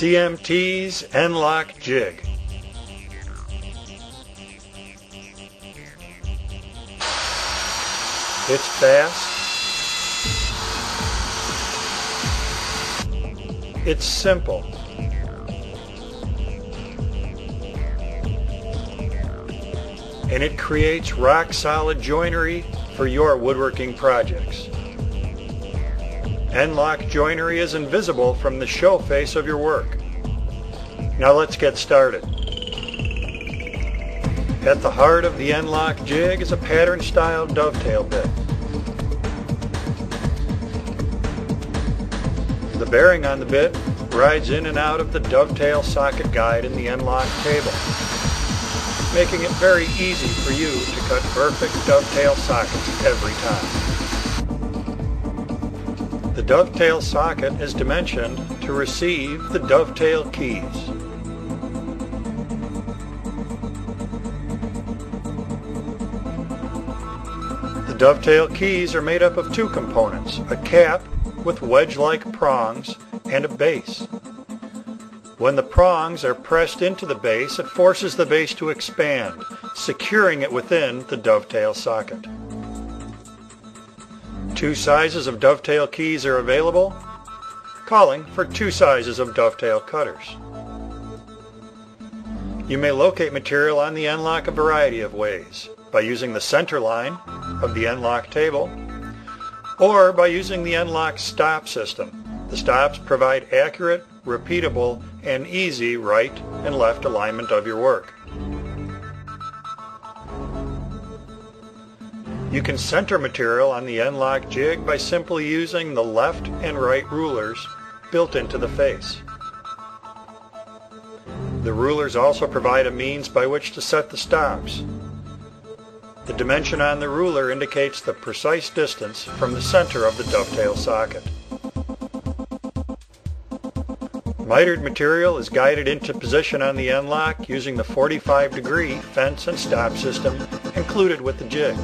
CMT's Enlock jig. It's fast. It's simple. And it creates rock-solid joinery for your woodworking projects. Enlock joinery is invisible from the show face of your work. Now let's get started. At the heart of the Enlock jig is a pattern-style dovetail bit. The bearing on the bit rides in and out of the dovetail socket guide in the Enlock table, making it very easy for you to cut perfect dovetail sockets every time. The dovetail socket is dimensioned to receive the dovetail keys. The dovetail keys are made up of two components, a cap with wedge-like prongs and a base. When the prongs are pressed into the base, it forces the base to expand, securing it within the dovetail socket. Two sizes of dovetail keys are available, calling for two sizes of dovetail cutters. You may locate material on the Enlock a variety of ways, by using the center line of the Enlock table, or by using the Enlock stop system. The stops provide accurate, repeatable, and easy right and left alignment of your work. You can center material on the Enlock jig by simply using the left and right rulers built into the face. The rulers also provide a means by which to set the stops. The dimension on the ruler indicates the precise distance from the center of the dovetail socket. Mitered material is guided into position on the Enlock using the 45-degree fence and stop system included with the jig.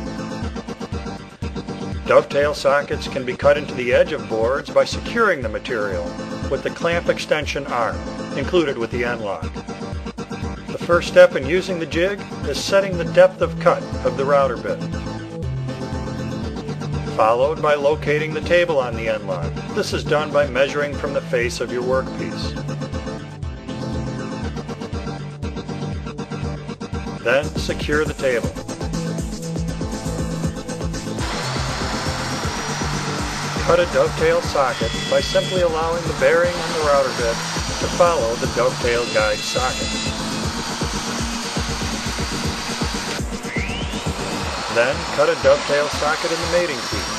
Dovetail sockets can be cut into the edge of boards by securing the material with the clamp extension arm included with the Enlock. The first step in using the jig is setting the depth of cut of the router bit, followed by locating the table on the Enlock. This is done by measuring from the face of your workpiece. Then secure the table. Cut a dovetail socket by simply allowing the bearing on the router bit to follow the dovetail guide socket. Then cut a dovetail socket in the mating piece.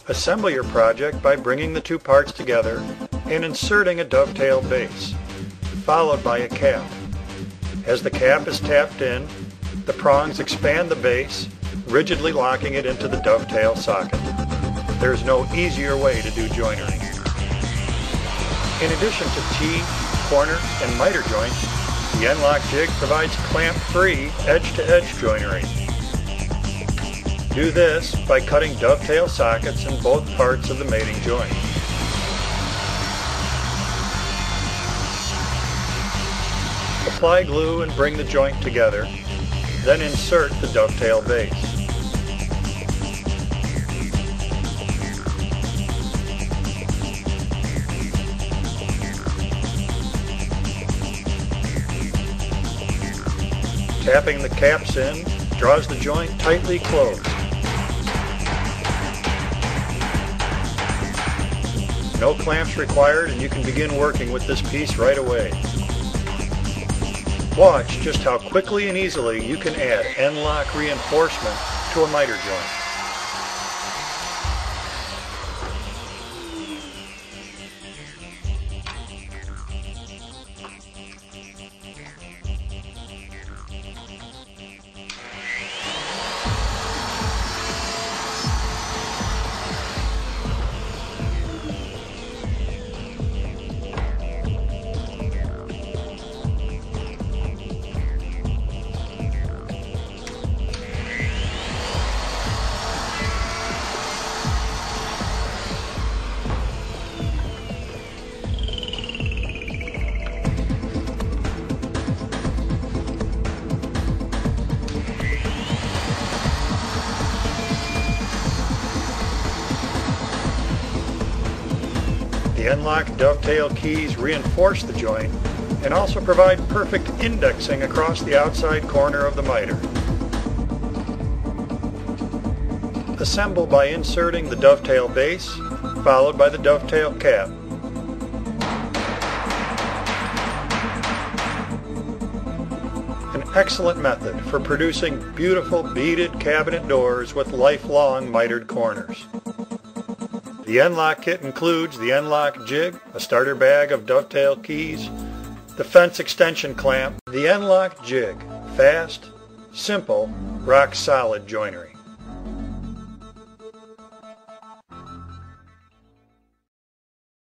Assemble your project by bringing the two parts together and inserting a dovetail base, followed by a cap. As the cap is tapped in, the prongs expand the base, rigidly locking it into the dovetail socket. There is no easier way to do joinery. In addition to T, corner, and miter joints, the Enlock jig provides clamp-free edge-to-edge joinery. Do this by cutting dovetail sockets in both parts of the mating joint. Apply glue and bring the joint together, then insert the dovetail base. Tapping the caps in draws the joint tightly closed. No clamps required, and you can begin working with this piece right away. Watch just how quickly and easily you can add Enlock reinforcement to a miter joint. The Enlock dovetail keys reinforce the joint and also provide perfect indexing across the outside corner of the miter. Assemble by inserting the dovetail base, followed by the dovetail cap. An excellent method for producing beautiful beaded cabinet doors with lifelong mitered corners. The Enlock kit includes the Enlock jig, a starter bag of dovetail keys, the fence extension clamp, the Enlock jig, fast, simple, rock-solid joinery.